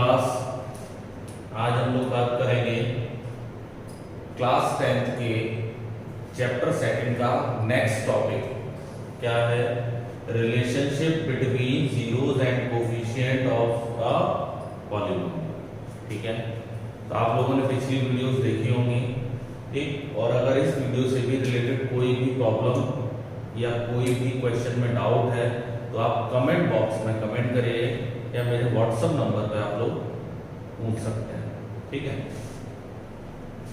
Class. आज हम लोग बात करेंगे क्लास 10th के चैप्टर सेकंड का नेक्स्ट टॉपिक क्या है, relationship between zeros and coefficient of a polynomial. ठीक है, तो आप लोगों ने पिछली वीडियोस देखी होंगी। ठीक, और अगर इस वीडियो से भी रिलेटेड कोई भी प्रॉब्लम या कोई भी क्वेश्चन में डाउट है तो आप कमेंट बॉक्स में कमेंट करिए या मेरे व्हाट्सएप नंबर पे आप लोग पूछ सकते हैं। ठीक है,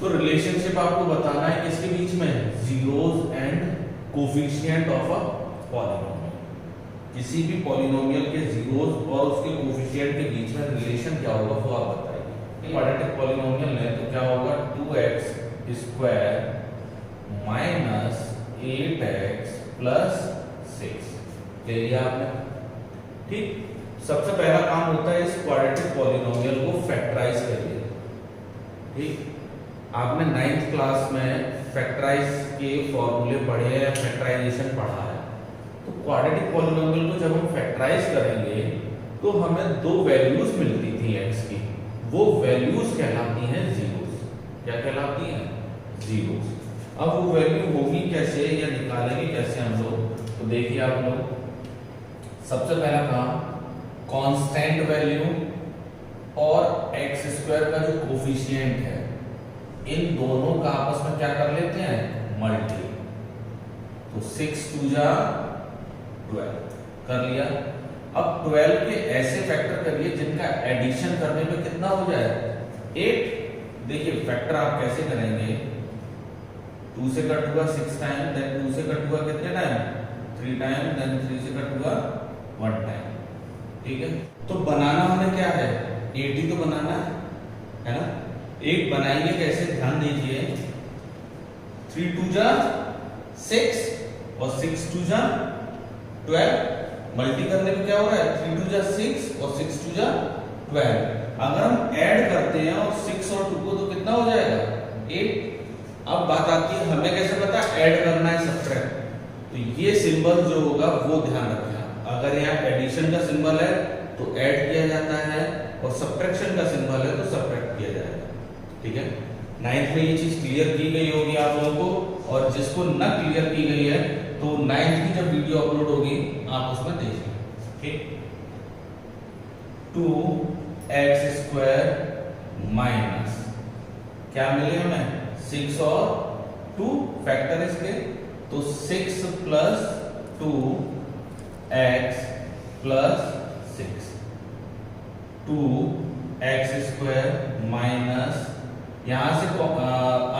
तो रिलेशनशिप आपको बताना है किसके बीच में, zeros and coefficient of a polynomial. किसी भी पॉलीनोमियल के जीरोस और उसके कोफिशिएंट के बीच में रिलेशन क्या होगा वो आप बताइए। क्वाड्रेटिक पॉलीनोमियल है तो क्या होगा, 2x square minus 8x plus 6 ले लिया आपने। ठीक, सबसे पहला काम होता है इस क्वाड्रेटिक पॉलीनोमियल को फैक्टराइज करिए। ठीक, आपने 9th क्लास में फैक्टराइज के फॉर्मूले पढ़े हैं, फैक्टराइजेशन पढ़ा है। तो क्वाड्रेटिक पॉलीनोमियल को जब हम फैक्टराइज करेंगे तो हमें दो वैल्यूज मिलती थी x की, वो वैल्यूज कहलाती हैं जीरोस। क्या कहलाती हैं, जीरोस। अब वो वैल्यू होगी कैसे या निकालेंगे कैसे हम लोग, तो देखिए आप लोग, सबसे पहला काम कांस्टेंट वैल्यू और x स्क्वायर का जो कोफिशिएंट है इन दोनों का आपस में क्या कर लेते हैं, मल्टी। तो 6 2 जा 12 कर लिया। अब 12 के ऐसे फैक्टर करिए जिनका एडिशन करने पे कितना हो जाए, 8। देखिए फैक्टर आप कैसे करेंगे, 2 से कट हुआ 6 टाइम, देन 2 से कट हुआ कितने टाइम, 3 टाइम, देन 3 से कट हुआ 1 टाइम। ठीक है, तो बनाना हमें क्या है, 8 ही तो बनाना है ना। 8 बनाएंगे कैसे, ध्यान दीजिए, 3 2 जा 6 और 6 2 जा 12। मल्टी करने पे क्या हो रहा है, 3 2 जा 6 और 6 2 जा 12। अगर हम ऐड करते हैं और 6 और 2 को तो कितना हो जाएगा, 8। अब बात आती है हमें कैसे पता ऐड करना है, सब्ट्रैक्ट। तो ये सिंबल जो होगा वो ध्यान रखना। अगर यहाँ एडिशन का सिंबल है तो ऐड किया जाता है और सब्ट्रैक्शन का सिंबल है तो सब्ट्रैक्ट किया जाएगा। ठीक है, 9th में ये चीज क्लियर की गई होगी आप लोगों को, और जिसको न क्लियर की गई है तो 9th की जब वीडियो अपलोड होगी आप उसमें देखिए। ठीक, 2x स्क्वायर माइनस क्या मिले हमें, 6 और 2 फैक्टर इसके, तो 6 plus 2x plus 6, 2x square minus, यहां से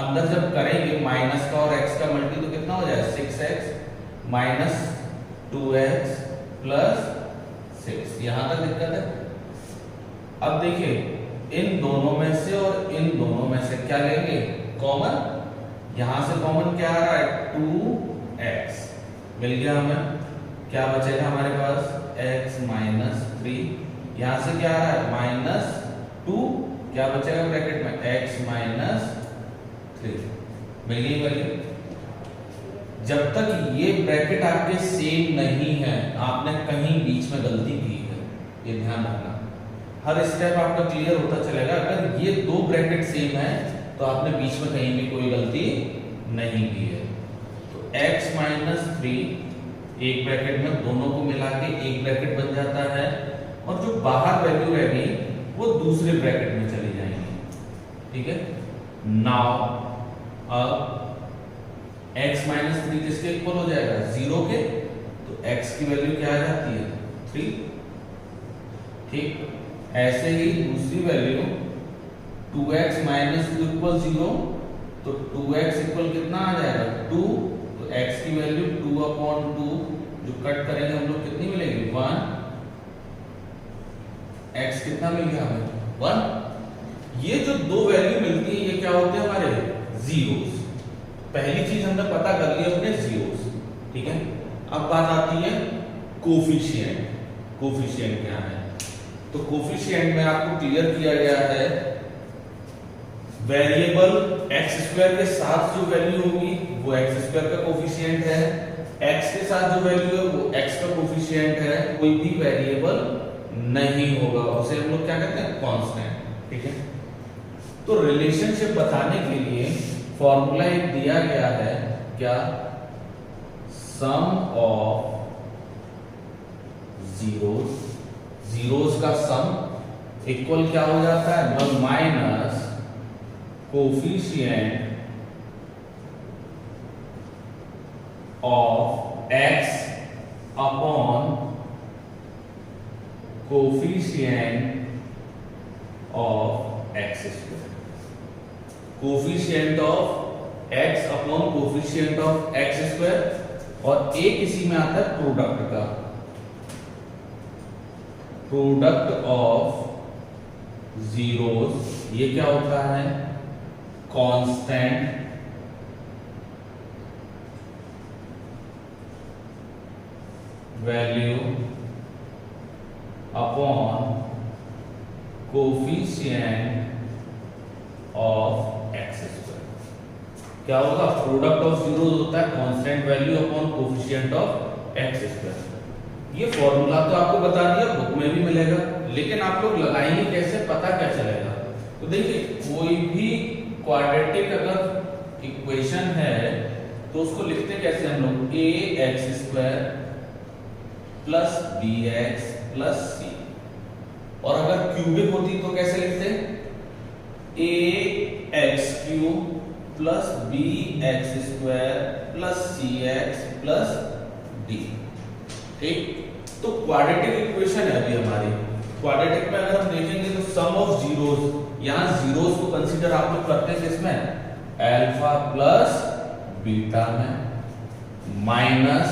अंदर जब करेंगे माइनस का और x का मल्टी तो कितना हो जाए, 6x माइनस 2x प्लस 6। यहां तक दिक्कत है। अब देखिए इन दोनों में से और इन दोनों में से क्या लेंगे, कॉमन। यहां से कॉमन क्या आ रहा है, 2x मिल गया हमें। क्या बचेगा हमारे पास, x माइनस 3। यहां से क्या आ रहा है, माइनस 2, क्या बचेगा ब्रैकेट में, x माइनस 3 मिल गई वैल्यू। जब तक ये ब्रैकेट आपके सेम नहीं है, आपने कहीं बीच में गलती की है, ये ध्यान रखना। हर स्टेप आपका क्लियर होता चलेगा। अगर ये दो ब्रैकेट सेम है तो आपने बीच में कहीं भी कोई गलती नहीं की है। तो x माइनस 3 एक ब्रैकेट में, दोनों को मिला के एक ब्रैकेट बन जाता है, और जो बाहर वैल्यू रहेगी वो दूसरे ब्रैकेट में चली जाएंगी। ठीक है, नाउ अब x माइनस 3 किसके इक्वल हो जाएगा, 0 के, तो x की वैल्यू क्या आ जाती है, 3। ठीक, ऐसे ही दूसरी वैल्यू 2x माइनस 2 इक्वल 0, तो 2x इक्वल कितना आ जाएगा, 2। तो x की वैल्यू 2/2 जो कट करेंगे हम लोग कितनी मिलेगी, 1। x कितना मिल गया हमें, 1। ये जो दो वैल्यू मिलती है ये क्या होते हैं हमारे, जीरोस। पहली चीज हमने पता कर ली अपने जीरोस। ठीक है, अब बात आती है कोफिशिएंट। कोफिशिएंट क्या है, तो कोफिशिएंट में आपको क्लियर किया गया है, वेरिएबल x स्क्वायर के साथ जो वैल्यू होगी वो x स्क्वायर का कोफिशिएंट है, x के साथ जो वैल्यू है वो x का कोफिशिएंट है। कोई भी वेरिएबल नहीं होगा, उसे हम लोग क्या कहते हैं, कांस्टेंट। ठीक है, तो रिलेशनशिप बताने के लिए फॉर्मूला एक दिया गया है, क्या, सम ऑफ जीरोस का सम इक्वल क्या हो जाता है, minus coefficient of x upon coefficient of x square. Coefficient of x upon coefficient of x square, और एक इसी में आता है प्रोडक्ट का, प्रोडक्ट ऑफ जीरोस, ये क्या होता है, constant value upon coefficient of x square. क्या होगा, प्रोडक्ट ऑफ जीरोस होता है constant value upon coefficient of x square. ये फॉर्मूला तो आपको बता दिया, बुक में भी मिलेगा, लेकिन आप लोग लगाएंगे कैसे, पता क्या चलेगा। तो देखिए, कोई भी क्वाड्रेटिक अगर इक्वेशन है तो उसको लिखते कैसे हम लोग, a x square plus b x plus c, और अगर क्यूबिक होती तो कैसे लिखते, a x cube plus b x square plus c x plus d. ठीक, तो क्वाड्रेटिक इक्वेशन है अभी हमारी। क्वाड्रेटिक में अगर हम देखेंगे तो सम ऑफ जीरोस, यहां जीरोस को कंसीडर आप लोग करते हैं किसमें, अल्फा प्लस बीटा में, माइनस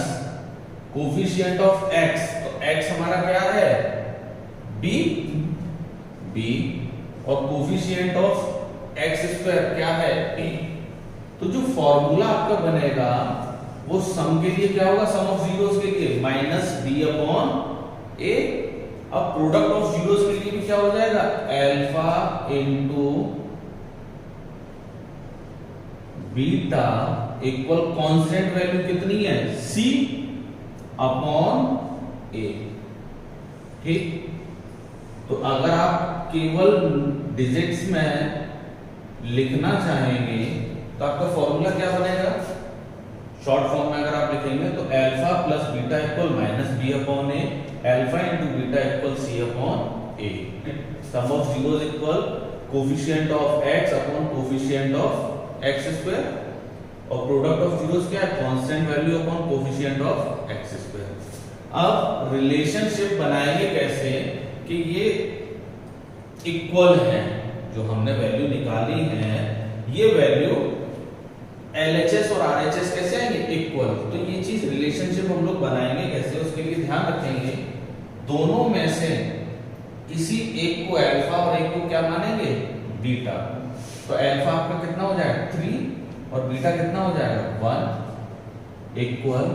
कोफिशिएंट ऑफ x, तो x हमारा क्या है, b, और कोफिशिएंट ऑफ x स्क्वायर क्या है, a। तो जो फॉर्मूला आपका बनेगा वो सम के लिए क्या होगा, सम ऑफ जीरोस के लिए माइनस b अपॉन a। अब प्रोडक्ट ऑफ जीरोस के लिए भी क्या हो जाएगा, alpha into beta equal constant value कितनी है, c अपॉन a। ठीक, तो अगर आप केवल डिजिट्स में लिखना चाहेंगे तो आपका फॉर्मूला क्या बनेगा, शॉर्ट फॉर्म में अगर आप लिखेंगे तो alpha plus beta equal minus b upon a, alpha into beta equal c upon a. Sum of zeros equal coefficient of x upon coefficient of x square, और प्रोडक्ट ऑफ जीरोस क्या है, constant value upon coefficient of x square. अब relationship बनाएंगे कैसे कि ये equal है, जो हमने वैल्यू निकाली है ये वैल्यू LHS और RHS कैसे आएंगे, इक्वल। तो ये चीज रिलेशनशिप हम लोग बनाएंगे कैसे, उसके लिए ध्यान रखेंगे दोनों में से किसी एक को अल्फा और एक को क्या मानेंगे, बीटा। तो अल्फा आपका कितना हो जाएगा 3 और बीटा कितना हो जाएगा 1 इक्वल,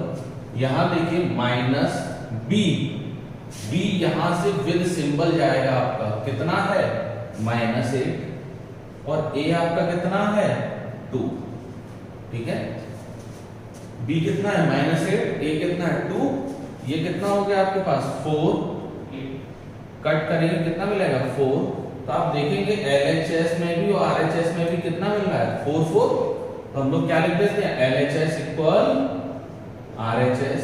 यहां देखिए माइनस बी, बी यहां से विद सिंबल जाएगा आपका, कितना है -8, और ए आपका कितना है 2। ठीक है, b कितना है -8, a कितना है 2, ये कितना हो गया आपके पास 4, कट करेंगे कितना मिलेगा 4। तो आप देखेंगे LHS में भी और RHS में भी कितना मिल रहा है 4 4, तो हम लोग क्या लिख देते हैं LHS इक्वल RHS।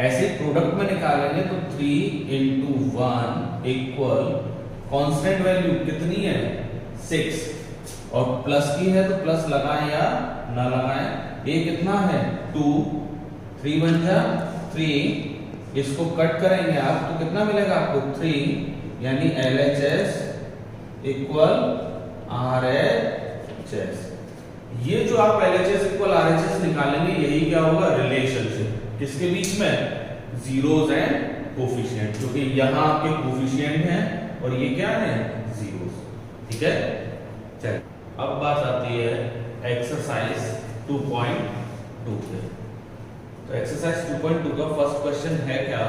ऐसे प्रोडक्ट में निकालेंगे तो 3 into 1 इक्वल कांस्टेंट वैल्यू कितनी है 6, और प्लस की है तो प्लस लगाएं या ना लगाएं, ये कितना है 2, 3 बन जा 3, इसको कट करेंगे आप तो कितना मिलेगा आपको 3, यानी LHS इक्वल RHS। ये जो आप LHS इक्वल RHS निकालेंगे यही क्या होगा, रिलेशनशिप किसके बीच में, जीरोस एंड कोफिशिएंट, क्योंकि यहां आपके कोफिशिएंट हैं और ये क्या है जीरोस। ठीक है, चलिए अब बात आती है एक्सरसाइज 2.2 पे। तो एक्सरसाइज 2.2 का फर्स्ट क्वेश्चन है क्या,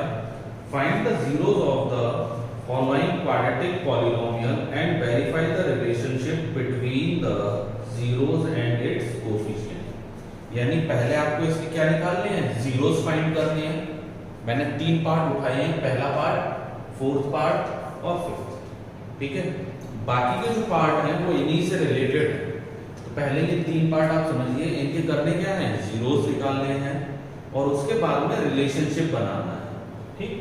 find the zeros of the following quadratic polynomial and verify the relationship between the zeros and its coefficient. यानी पहले आपको इसके क्या निकालने हैं, जीरोस फाइंड करने हैं, मैंने 3 पार्ट उठाए हैं, पहला पार्ट, फोर्थ पार्ट और फिफ्थ, ठीक है। बाकी के जो पार्ट हैं वो इन्हीं से रिलेटेड है। तो पहले ये 3 पार्ट आप समझिए, इनके करने क्या है, जीरोस निकालने हैं और उसके बाद में रिलेशनशिप बनाना है, ठीक,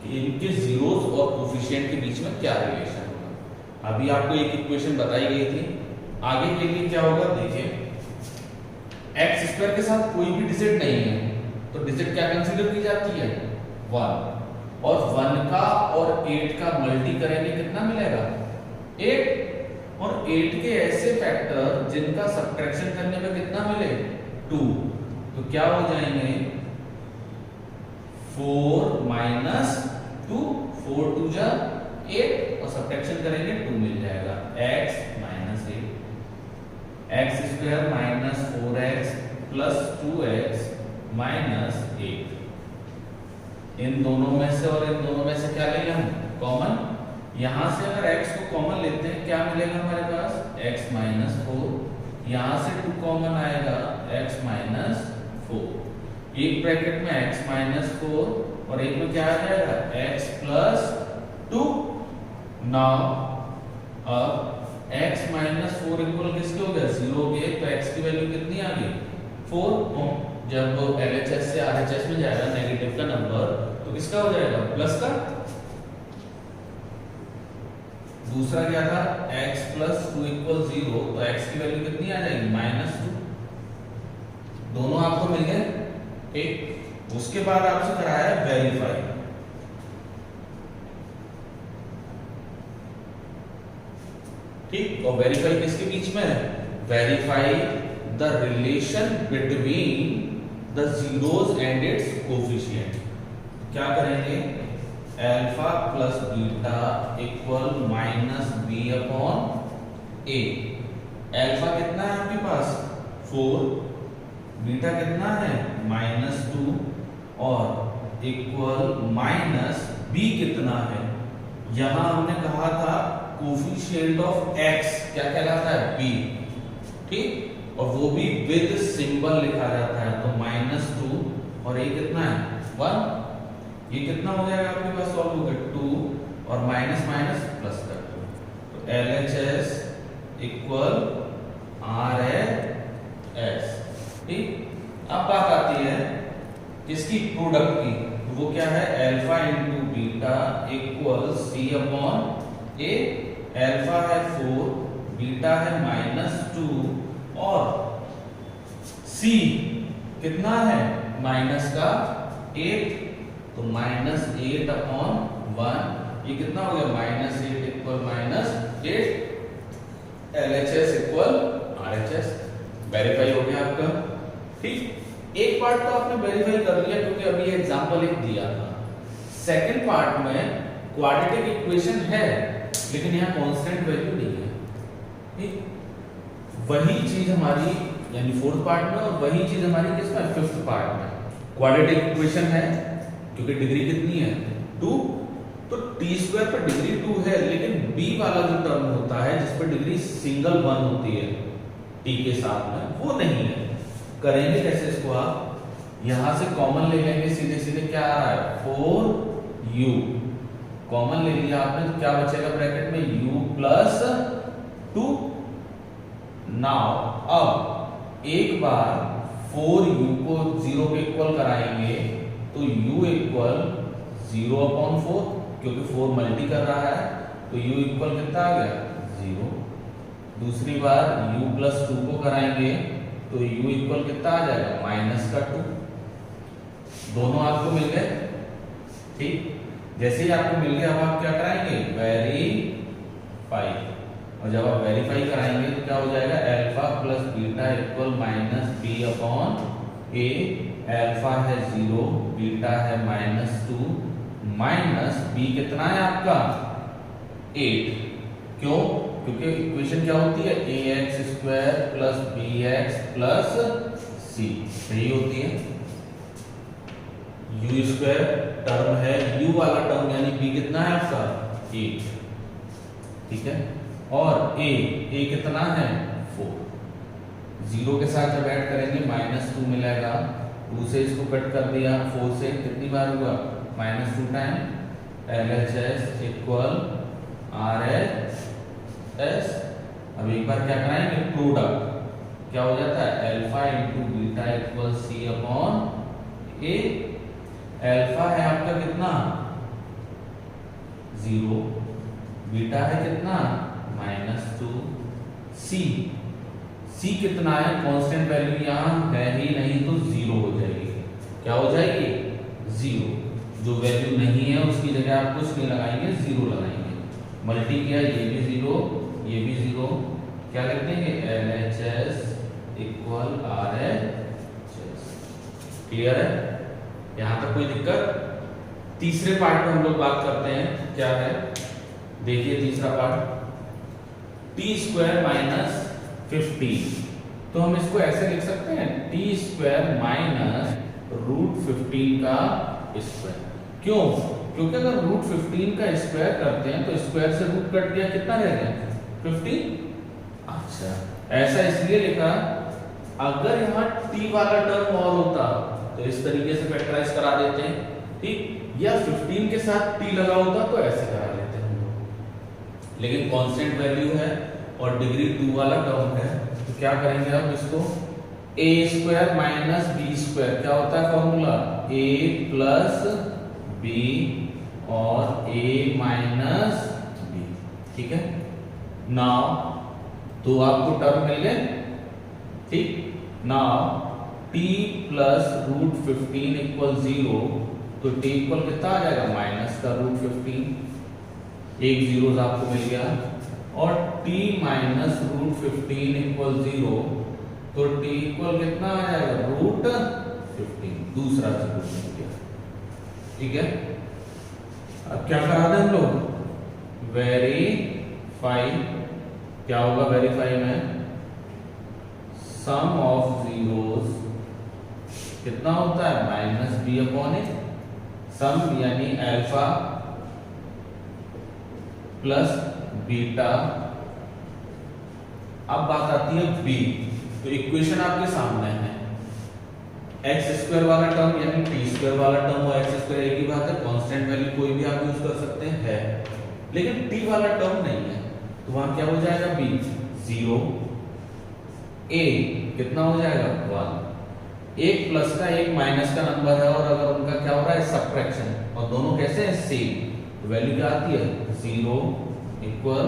कि इनके जीरोस और कोफिशिएंट के बीच में क्या रिलेशन होगा। अभी आपको एक इक्वेशन बताई गई थी, आगे के लिए क्या होगा देखिए, एक्स स्क्वायर के साथ कोई भी डिजिट नहीं है तो डिजिट क्या कंसीडर की जाती है, 1, और 1 का और 8 का मल्टी करेंगे कितना मिलेगा, 8, और 8 के ऐसे फैक्टर जिनका सब्ट्रैक्शन करने में कितना मिले, 2, तो क्या हो जाएंगे 4 माइनस 2, 4 2 जा 8 और सब्ट्रैक्शन करेंगे 2 मिल जाएगा, x minus 8, x square minus 4x plus 2x minus 8। इन दोनों में से और इन दोनों में से क्या लेंगे हम, कॉमन। यहां से अगर x को कॉमन लेते हैं क्या मिलेगा हमारे पास, x माइनस 4, यहां से 2 कॉमन आएगा, x माइनस 4, एक ब्रैकेट में x माइनस 4 और एक में क्या आ जाएगा, x प्लस 2। नाउ अब x माइनस 4 इक्वल किसके हो गया, 0 हो गया, तो x की वैल्यू कितनी आ गई, 4। जब LHS से RHS में जाएगा नेगेटिव का नंबर तो किसका हो जाएगा, प्लस का। दूसरा क्या था, x प्लस 2 इक्वल 0, तो x की वैल्यू कितनी आ जाएगी, माइनस 2। दोनों आपको मिल गए, ठीक। उसके बाद आपसे कराया वेरीफाई, ठीक, और वेरीफाई किसके बीच में है, verify the relation between the zeros and its coefficient. क्या करेंगे, alpha plus beta equal minus b upon a. Alpha कितना है आपके पास, 4, बीटा कितना है, माइनस 2, और इक्वल माइनस बी कितना है, यहां हमने कहा था कोफिशिएंट ऑफ x क्या कहलाता है, b, ठीक, और वो भी विद सिंबल लिखा जाता है, तो माइनस 2 और ये कितना है, 1। ये कितना हो जाएगा आपके पास, सॉल्व होगा 2 और माइनस माइनस प्लस कर दो, तो LHS इक्वल RHS, ठीक। अब बात आती है किसकी, प्रोडक्ट की, तो वो क्या है, alpha into beta equal c upon a. Alpha है 4, बीटा है माइनस 2 और सी कितना है, माइनस का 8, तो माइनस 8 अपॉन 1, ये कितना हो गया, minus 8 equal minus 8। LHS equal RHS, verify हो गया आपका, ठीक। एक पार्ट तो आपने वेरीफाई कर लिया क्योंकि अभी एग्जांपल एक दिया था। सेकंड पार्ट में क्वाड्रेटिक इक्वेशन है लेकिन यहाँ कांस्टेंट वैल्यू नहीं है, ठीक। वही चीज हमारी यानी फोर्थ पार्ट में और वही चीज हमारी किसमें, फिफ्थ पार्ट में। क्वाड्रेटिक इक्वेशन है क्योंकि डिग्री कितनी है, 2, तो t स्क्वायर पर डिग्री 2 है, लेकिन b वाला जो टर्म होता है जिस पर डिग्री सिंगल 1 होती है t के साथ में, वो नहीं है। करेंगे कैसे इसको, आप यहां से कॉमन ले लेंगे, सीधे सीधे क्या आ रहा है, 4u कॉमन ले लिया आपने, तो क्या बचेगा ब्रैकेट में, u प्लस 2। नाउ अब एक बार 4u को 0 के इक्वल कराएंगे तो u इक्वल 0 अपॉन 4, क्योंकि 4 मल्टी कर रहा है तो u इक्वल कितना आ गया, 0। दूसरी बार u प्लस 2 को कराएंगे तो u इक्वल कितना आ जाएगा, माइनस का 2। दोनों आपको मिल गए, ठीक। जैसे ही आपको मिल गया अब आप क्या कराएंगे, वेरीफाई, और जब आप वेरीफाई कराएंगे तो क्या हो जाएगा, alpha plus beta equal minus b upon a. Alpha है 0, बीटा है माइनस 2, माइनस बी कितना है आपका, 8। क्यों, क्योंकि इक्वेशन क्या होती है, ax square plus bx plus c, यही होती है। u स्क्वायर टर्म है, u वाला टर्म यानी b कितना है आपका, 8, ठीक है, और a कितना है, 4। 0 के साथ जब ऐड करेंगे माइनस 2 मिलेगा, 2 से इसको कट कर दिया, 4 से कितनी बार हुआ, -2 टाइम LHS इक्वल RHS। अब एक बार क्या कराएंगे, प्रोडक्ट क्या हो जाता है, alpha into beta equal C upon A। Alpha है आपका कितना 0, बीटा है कितना -2, C कितना है, कांस्टेंट वैल्यू यहाँ है ही नहीं तो 0 हो जाएगी। क्या हो जाएगी, 0। जो वैल्यू नहीं है उसकी जगह आप कुछ नहीं लगाएंगे, 0 लगाएंगे। मल्टी किया, ये भी 0, ये भी 0, क्या लिख देंगे, LHS इक्वल RHS। क्लियर है, यहां तक कोई दिक्कत। तीसरे पार्ट में हम लोग बात करते हैं, क्या है देखिए तीसरा पार्ट, t² - 15। तो हम इसको ऐसे लिख सकते हैं, t² - √15 का स्क्वायर। क्यों, क्योंकि अगर √15 का स्क्वायर करते हैं तो स्क्वायर से रूट कट गया, कितना रह गया 15। अच्छा, ऐसा इसलिए लिखा, अगर यहाँ t वाला टर्म और होता तो इस तरीके से फैक्टराइज करा देते हैं, ठीक, या 15 के साथ t लगा होता तो ऐसे करा लेते हैं हम लोग। लेकिन कांस्टेंट वैल्यू है और डिग्री 2 वाला टर्म है, तो क्या करेंगे हम इसको, a² - b², क्या होता है फॉर्मूला, a + b और a - b, ठीक है। नाउ तो आपको टर्म मिल गए, ठीक। नाउ t + √15 इक्वल 0, तो t इक्वल कितना आ जाएगा, माइनस का √15, एक जीरो आपको मिल गया। और t - √15 इक्वल 0, तो t इक्वल कितना आ जाएगा, √15, दूसरा जीरो मिल गया, ठीक है। अब क्या करा दें हम लोग, वेरीफाई, क्या होगा वेरीफाई में, सम ऑफ जीरोस कितना होता है, -b/a, सम यानी अल्फा प्लस बीटा। अब बात आती है b, तो इक्वेशन आपके सामने है, x² वाला टर्म यानी t² वाला टर्म और x² एक ही बात है, कांस्टेंट वैल्यू कोई भी आप यूज कर सकते हैं, लेकिन t वाला टर्म नहीं है, तो वहां क्या हो जाएगा, b 0, a कितना हो जाएगा 1। एक प्लस का एक माइनस का नंबर है, और अगर उनका क्या हो रहा है, सब्ट्रैक्शन, और दोनों कैसे हैं, सेम, तो वैल्यू क्या आती है, 0 इक्वल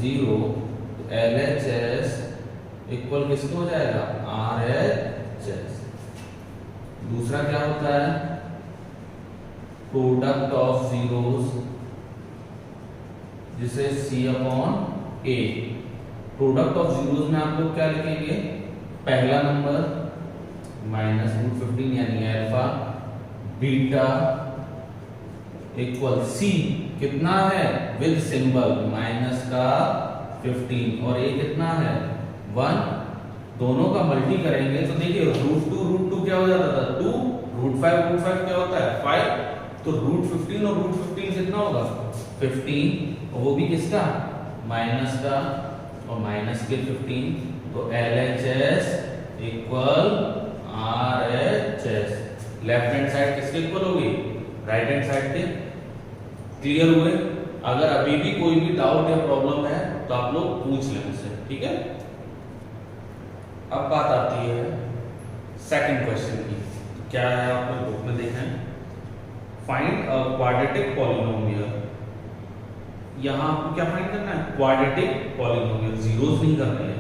0, तो LHS इक्वल किसको हो जाएगा, RHS। दूसरा क्या होता है, प्रोडक्ट ऑफ जीरोस, जिसे C/A। प्रोडक्ट ऑफ जीरोस में आप लोग क्या लिखेंगे, पहला नंबर -√15 यानी अल्फा, बीटा इक्वल C कितना है, विद सिंबल माइनस का 15, और a कितना है 1, दोनों का मल्टी करेंगे तो देखिए √2 क्या हो जाता था 2, √5 क्या होता है 5, तो √15 और √15 कितना होगा 15, और वो भी किसका, माइनस का, और माइनस के 15, तो LHS equal RHS। Left hand side किसके इक्वल होगी, राइट हैंड साइड के। क्लियर हुए, अगर अभी भी कोई भी डाउट या प्रॉब्लम है तो आप लोग पूछ लें मुझसे, ठीक है। अब बात आती है सेकंड क्वेश्चन की, क्या है आपको बुक में देखना है, फाइंड अ क्वाड्रेटिक पॉलिनोमियल। यहां आपको क्या फाइंड करना है, क्वाड्रेटिक पॉलिनोमियल, जीरोस नहीं करने हैं,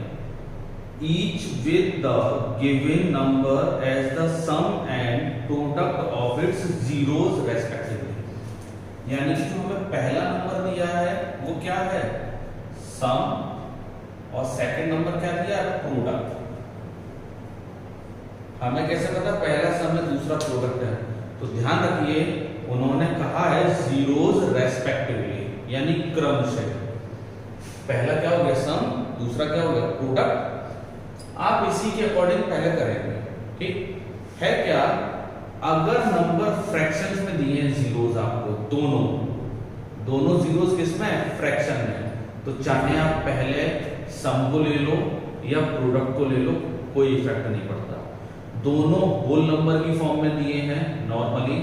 each with the given number as the sum and product of its zeros respectively। यानी कि जो हमें पहला नंबर दिया है वो क्या है, सम, और सेकंड नंबर क्या दिया है, प्रोडक्ट। हमें कैसे पता पहला सम है दूसरा प्रोडक्ट है, तो ध्यान रखिए उन्होंने कहा है जीरोस रेस्पेक्टिवली, यानी क्रमशः। पहला क्या हो गया सम, दूसरा क्या हो गया प्रोडक्ट। आप इसी के अकॉर्डिंग पहले करेंगे, ठीक है। क्या, अगर नंबर फ्रैक्शंस में दिए हैं जीरोस आपको, दोनों जीरोस किसमें, फ्रैक्शन में, तो चाहे आप पहले सम को ले लो या प्रोडक्ट को ले लो, कोई इफेक्ट नहीं पड़ता। दोनों होल नंबर की फॉर्म में दिए हैं, नॉर्मली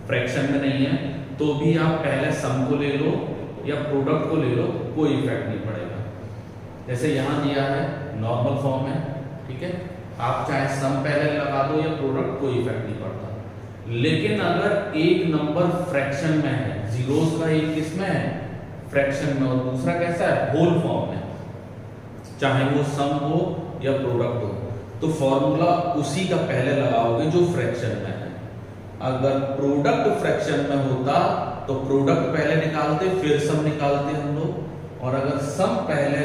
फ्रैक्शन में नहीं है, तो भी आप पहले सम को ले लो या प्रोडक्ट को ले लो, कोई इफेक्ट नहीं पड़ेगा। जैसे यहां दिया है नॉर्मल फॉर्म है, ठीक है, आप चाहे सम पहले लगा दो या प्रोडक्ट, कोई इफेक्ट नहीं पड़ता। लेकिन अगर एक नंबर फ्रैक्शन में है, जीरोस का एक किसमें है, फ्रैक्शन में, और दूसरा कैसा है, होल फॉर्म में, चाहे वो सम हो या प्रोडक्ट हो, तो फॉर्मूला उसी का पहले लगाओगे जो फ्रैक्शन में है। अगर प्रोडक्ट फ्रैक्शन में होता तो प्रोडक्ट पहले निकालते फिर सम निकालते हम लोग, और अगर सम पहले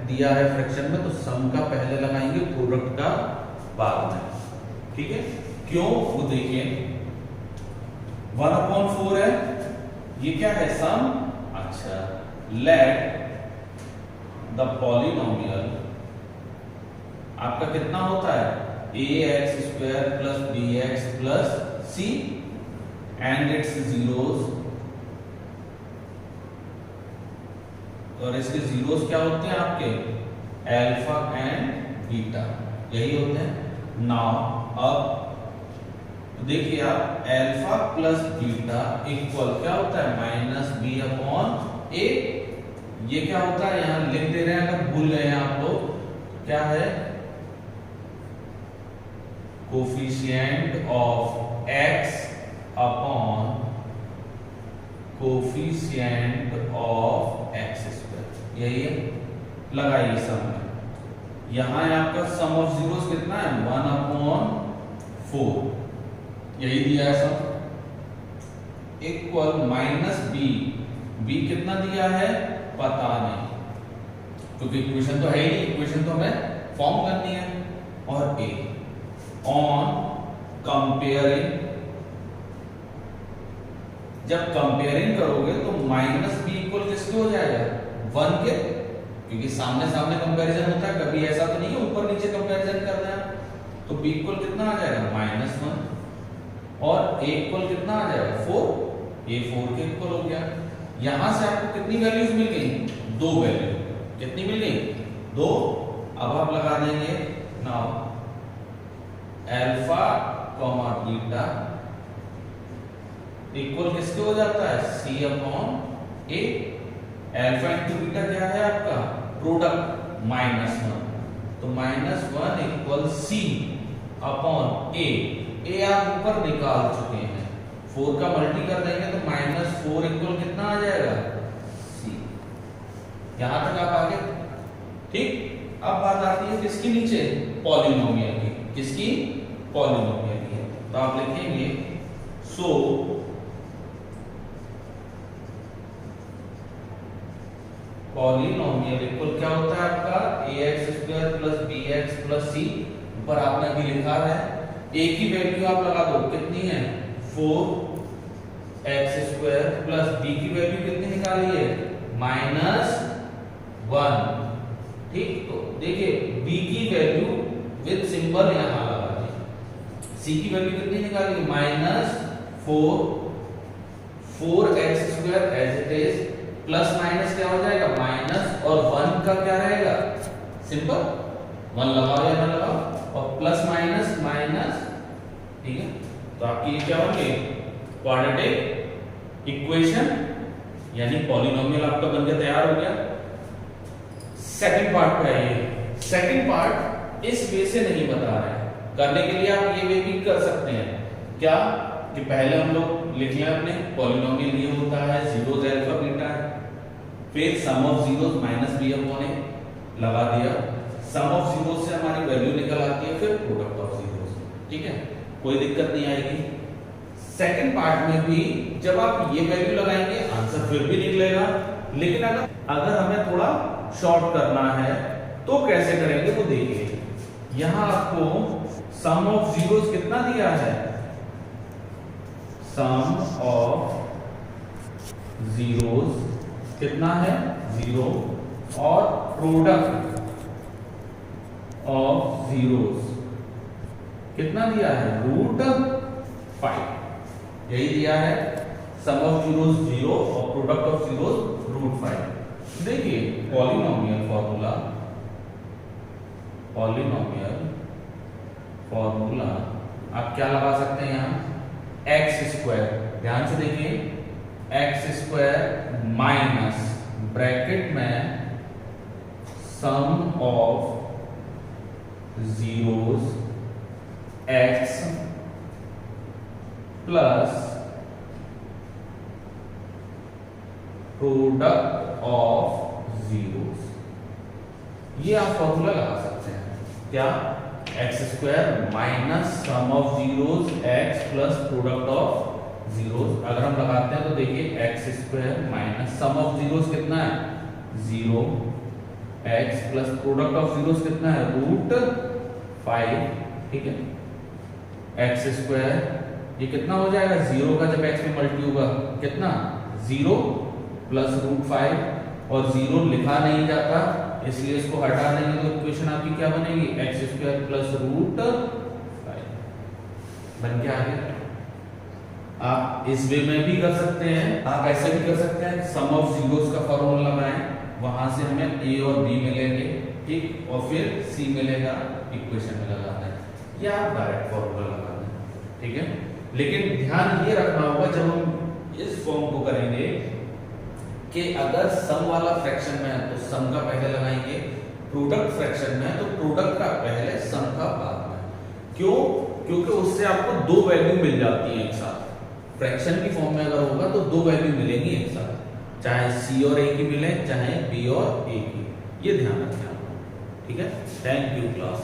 दिया है फ्रैक्शन में तो सम का पहले लगाएंगे, प्रोडक्ट का बाद में, ठीक है। क्यों, वो देखिए 1/4 है, ये क्या है, सम। अच्छा, लेट द पॉलिनोमियल आपका कितना होता है, ax² + bx + c and it's zeros, और इसके जीरोस क्या होते हैं आपके, अल्फा एंड बीटा, यही होते हैं। नाउ अब देखिए आप, अल्फा प्लस बीटा इक्वल क्या होता है, -b/a। ये क्या होता है, यहां लिख दे रहे हैं, अगर भूल गए हैं आप लोग, क्या है, coefficient of x upon coefficient of x², यही है, लगाइए सम में। यहां है आपका सम ऑफ जीरोस कितना है, 1/4, यही दिया है सम, इक्वल -b कितना दिया है पता नहीं, क्योंकि इक्वेशन तो है ही नहीं, इक्वेशन तो हमें फॉर्म करनी है, और a ऑन कंपेयरिंग, जब कंपेयरिंग करोगे तो -b इक्वल किसके हो जाएगा, 1 के, क्योंकि सामने सामने कंपैरिजन होता है, कभी ऐसा तो नहीं है ऊपर नीचे कंपैरिजन कर रहे हैं, तो b इक्वल कितना आ जाएगा, -1, और a इक्वल कितना आ जाएगा, 4, a 4 के इक्वल हो गया। यहां से आपको कितनी वैल्यूज मिल गई, 2 वैल्यू, कितनी मिल गई, 2। अब आप लगा देंगे, now alpha comma beta equal किसके हो जाता है, c/a। अल्फा इंटू बीटा क्या है आपका, प्रोडक्ट, -1, तो -1 इक्वल c/a। a आप ऊपर निकाल चुके हैं, 4 का मल्टी कर देंगे तो -4 इक्वल कितना आ जाएगा, c। यहां तक आप आगे, ठीक। अब बात आती है किसकी, नीचे पॉलिनोमियल की, किसकी, पॉलिनोमियल की। तो आप लिखेंगे, सो पॉलिनोमियल इक्वल क्या होता है आपका, ax² + bx + c, ऊपर आपने अभी लिखा है, a की वैल्यू आप लगा दो, कितनी है, 4x² + b की वैल्यू कितनी निकाली है, -1, ठीक। तो देखिए b की वैल्यू विद सिंबल यहां लगा दी, c की वैल्यू कितनी निकाली, -4x² as it is, plus minus क्या हो जाएगा, माइनस, और 1 का क्या रहेगा, सिंपल 1 लगाओ या ना लगाओ, और प्लस माइनस माइनस, ठीक है। तो आपकी ये क्या होंगे, क्वाड्रेटिक इक्वेशन, यानी पॉलिनोमियल आपका बनकर तैयार हो गया। सेकंड पार्ट पे आइए। सेकंड पार्ट इस वे से नहीं बता रहे हैं, करने के लिए आप ये वे भी कर सकते हैं, क्या कि पहले हम लोग लिख लें अपने पॉलिनोमियल ये होता है, जीरोस अल्फा बीटा है, फिर सम ऑफ जीरोस -b/a लगा दिया, सम ऑफ जीरोस से हमारी वैल्यू निकल आती है, फिर प्रोडक्ट ऑफ जीरोस, ठीक है, कोई दिक्कत नहीं आएगी। सेकंड पार्ट में भी जब आप ये वैल्यू लगाएंगे आंसर फिर भी निकलेगा, लेकिन अगर हमें थोड़ा शॉर्ट करना है तो कैसे करेंगे, तो देखिए यहां आपको सम ऑफ जीरोस कितना दिया है, सम ऑफ जीरोस कितना है, 0, और प्रोडक्ट ऑफ जीरोस कितना दिया है, √5, यही दिया है, सम ऑफ जीरोस 0 और प्रोडक्ट ऑफ जीरोस √5। देखिए पॉलिनोमियल फॉर्मूला आप क्या लगा सकते हैं यहाँ, एक्स स्क्वायर, ध्यान से देखिए, एक्स स्क्वायर माइनस ब्रैकेट में sum of zeros x plus product of zeros, ये आप फॉर्मूला लगा सकते हैं। क्या, x square minus sum of zeros x plus product of zeros. अगर हम लगाते हैं तो देखिए x square minus sum of zeros कितना है, 0, x plus product of zeros कितना है, √5, ठीक है। एक्स स्क्वायर ये कितना हो जाएगा, 0 का जब एक्स में मल्टी होगा कितना, 0 प्लस √5, और 0 लिखा नहीं जाता इसलिए इसको हटा देंगे तो इक्वेशन आपकी क्या बनेगी, एक्स स्क्वायर प्लस √5 बन के आ गया। आप इस वे में भी कर सकते हैं, आप ऐसे भी कर सकते हैं, सम ऑफ जीरोस का फॉर्मूला लगाएं, वहां से हमें ए और बी मिलेंगे, ठीक, और फिर सी मिलेगा, इक्वेशन में लगाना है, या आप डायरेक्ट फॉर्मूला लगाना है, ठीक है। लेकिन ध्यान ये रखना होगा जब हम इस फॉर्म को करेंगे कि अगर सम वाला फ्रैक्शन में है तो सम का पहले लगाएंगे, प्रोडक्ट फ्रैक्शन में है तो प्रोडक्ट का पहले, सम का बाद में। क्यों, क्योंकि उससे आपको दो वैल्यू मिल जाती है एक साथ। फ्रैक्शन की फॉर्म में अगर होगा तो दो वैल्यू मिलेंगी एक साथ, चाहे सी और ए की मिले, चाहे बी और ए की, ये ध्यान रखें आप, ठीक है। Thank you class.